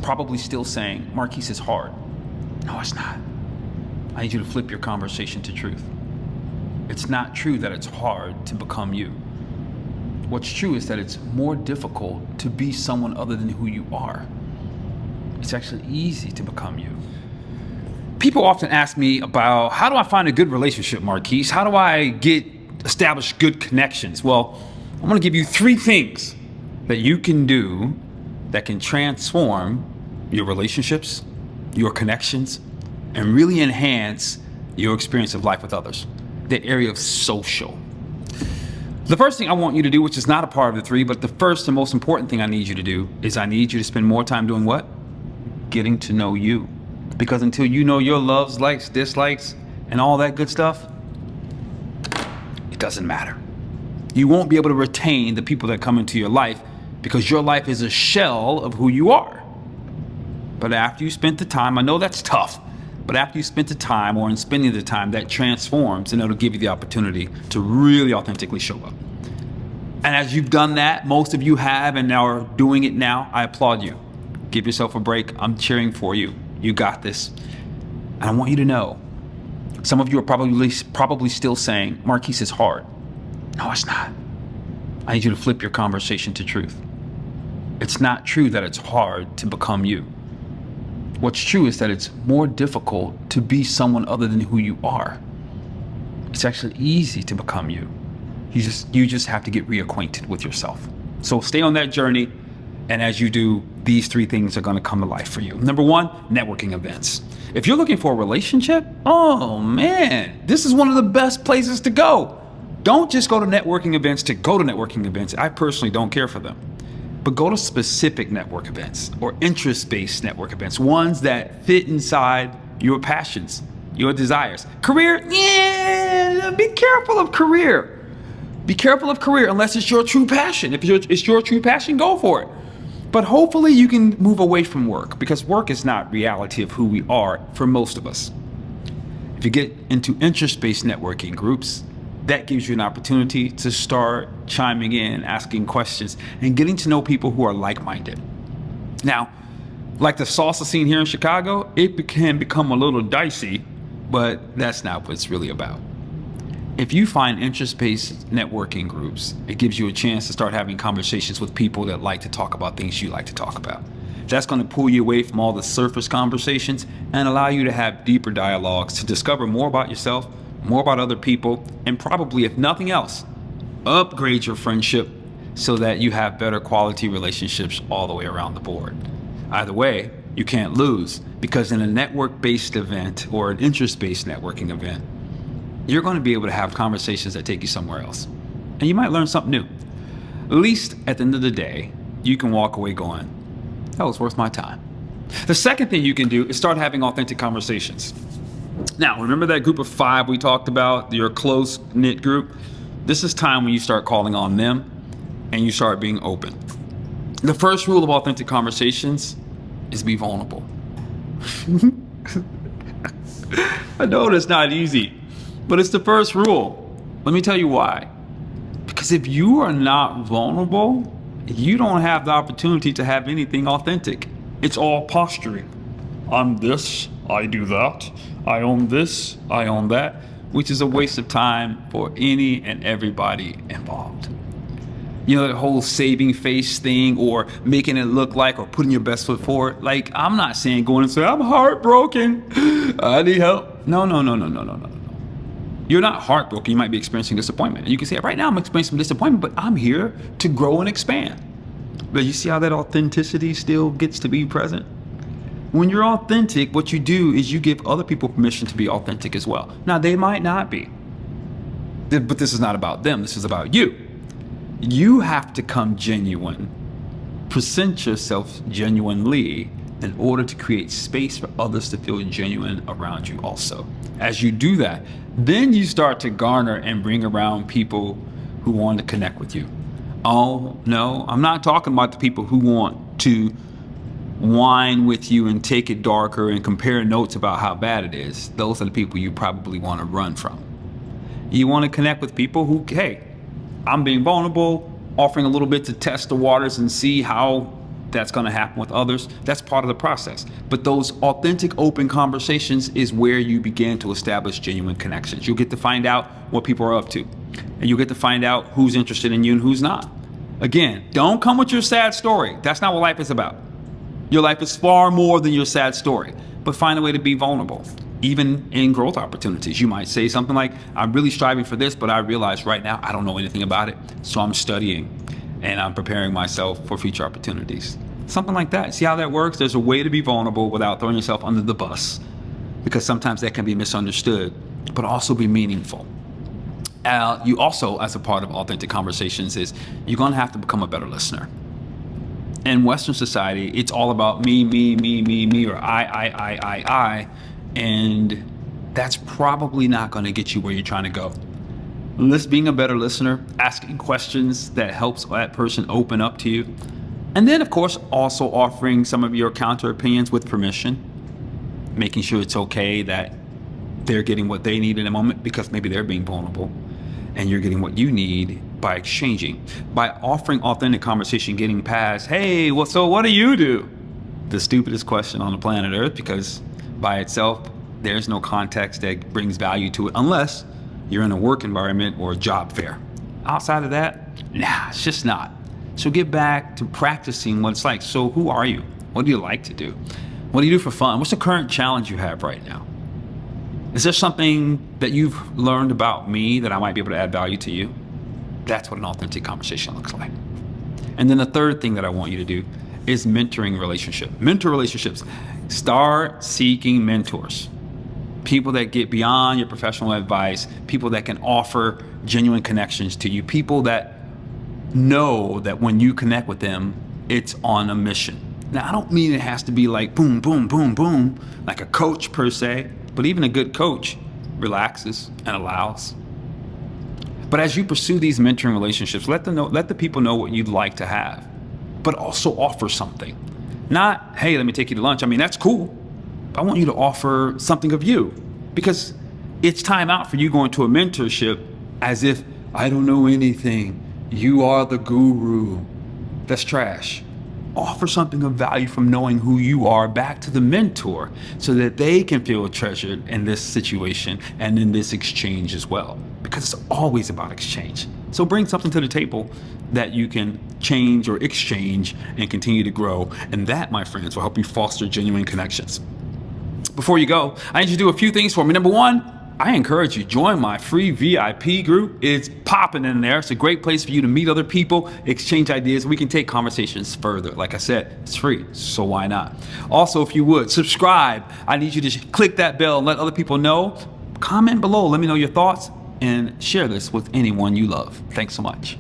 probably still saying, Marquise, it's hard. No, it's not. I need you to flip your conversation to truth. It's not true that it's hard to become you. What's true is that it's more difficult to be someone other than who you are. It's actually easy to become you. People often ask me about, how do I find a good relationship, Marquise? How do I establish good connections? Well, I'm going to give you 3 things that you can do that can transform your relationships, your connections, and really enhance your experience of life with others. The area of social. The first thing I want you to do, which is not a part of the 3, but the first and most important thing I need you to do is I need you to spend more time doing what? Getting to know you. Because until you know your loves, likes, dislikes, and all that good stuff, it doesn't matter. You won't be able to retain the people that come into your life because your life is a shell of who you are. But after you spent the time, I know that's tough, but after you spent the time, or in spending the time, that transforms, and it'll give you the opportunity to really authentically show up. And as you've done that, most of you have and now are doing it now, I applaud you. Give yourself a break. I'm cheering for you. You got this. And I want you to know, some of you are probably still saying, Marquise, it's hard. No, it's not. I need you to flip your conversation to truth. It's not true that it's hard to become you. What's true is that it's more difficult to be someone other than who you are. It's actually easy to become you. You just have to get reacquainted with yourself. So stay on that journey. And as you do, these 3 things are going to come to life for you. Number 1, networking events. If you're looking for a relationship, oh man, this is one of the best places to go. Don't just go to networking events to go to networking events. I personally don't care for them. But go to specific network events or interest-based network events, ones that fit inside your passions, your desires. Career, yeah, be careful of career. Be careful of career unless it's your true passion. If it's your true passion, go for it. But hopefully you can move away from work, because work is not reality of who we are for most of us. If you get into interest-based networking groups, that gives you an opportunity to start chiming in, asking questions, and getting to know people who are like-minded. Now, like the salsa scene here in Chicago, it can become a little dicey, but that's not what it's really about. If you find interest-based networking groups, it gives you a chance to start having conversations with people that like to talk about things you like to talk about. That's going to pull you away from all the surface conversations and allow you to have deeper dialogues to discover more about yourself, more about other people, and probably, if nothing else, upgrade your friendship so that you have better quality relationships all the way around the board. Either way, you can't lose, because in a network-based event or an interest-based networking event, you're going to be able to have conversations that take you somewhere else. And you might learn something new. At least at the end of the day, you can walk away going, that was worth my time. The second thing you can do is start having authentic conversations. Now, remember that group of 5 we talked about, your close-knit group? This is time when you start calling on them and you start being open. The first rule of authentic conversations is be vulnerable. I know that's not easy, but it's the first rule. Let me tell you why. Because if you are not vulnerable, you don't have the opportunity to have anything authentic. It's all posturing. I'm this, I do that, I own this, I own that, which is a waste of time for any and everybody involved. You know, that whole saving face thing, or making it look like, or putting your best foot forward. Like, I'm not saying going and say, I'm heartbroken, I need help. No. You're not heartbroken. You might be experiencing disappointment. And you can say, right now I'm experiencing disappointment, but I'm here to grow and expand. But you see how that authenticity still gets to be present? When you're authentic, what you do is you give other people permission to be authentic as well. Now, they might not be, but this is not about them. This is about you. You have to come genuine. Present yourself genuinely in order to create space for others to feel genuine around you also. As you do that, then you start to garner and bring around people who want to connect with you. Oh, no, I'm not talking about the people who want to whine with you and take it darker and compare notes about how bad it is. Those are the people you probably want to run from. You want to connect with people who, hey, I'm being vulnerable, offering a little bit to test the waters and see how that's going to happen with others. That's part of the process. But those authentic, open conversations is where you begin to establish genuine connections. You'll get to find out what people are up to, and you'll get to find out who's interested in you and who's not. Again, don't come with your sad story. That's not what life is about. Your life is far more than your sad story, but find a way to be vulnerable. Even in growth opportunities, you might say something like, I'm really striving for this, but I realize right now I don't know anything about it. So I'm studying and I'm preparing myself for future opportunities. Something like that. See how that works? There's a way to be vulnerable without throwing yourself under the bus, because sometimes that can be misunderstood, but also be meaningful. You also, as a part of authentic conversations, is you're going to have to become a better listener. In Western society, it's all about me, or I. And that's probably not going to get you where you're trying to go. Being a better listener, asking questions that helps that person open up to you. And then, of course, also offering some of your counter opinions with permission, making sure it's okay that they're getting what they need in a moment, because maybe they're being vulnerable and you're getting what you need by exchanging. By offering authentic conversation, getting past, hey, well, so what do you do? The stupidest question on the planet Earth, because by itself, there's no context that brings value to it unless you're in a work environment or a job fair. Outside of that, nah, it's just not. So get back to practicing what it's like. So who are you? What do you like to do? What do you do for fun? What's the current challenge you have right now? Is there something that you've learned about me that I might be able to add value to you? That's what an authentic conversation looks like. And then the third thing that I want you to do is mentoring relationship. Mentor relationships. Start seeking mentors. People that get beyond your professional advice, people that can offer genuine connections to you, people that know that when you connect with them, it's on a mission. Now, I don't mean it has to be like boom, boom, boom, boom, like a coach per se, but even a good coach relaxes and allows. But as you pursue these mentoring relationships, let the people know what you'd like to have, but also offer something. Not, hey, let me take you to lunch. I mean, that's cool. I want you to offer something of you, because it's time out for you going to a mentorship as if I don't know anything. You are the guru. That's trash. Offer something of value from knowing who you are back to the mentor, so that they can feel treasured in this situation and in this exchange as well, because it's always about exchange. So bring something to the table that you can change or exchange and continue to grow. And that, my friends, will help you foster genuine connections. Before you go, I need you to do a few things for me. Number one, I encourage you, join my free VIP group. It's popping in there. It's a great place for you to meet other people, exchange ideas. We can take conversations further. Like I said, it's free, so why not? Also, if you would, subscribe. I need you to click that bell and let other people know. Comment below, let me know your thoughts, and share this with anyone you love. Thanks so much.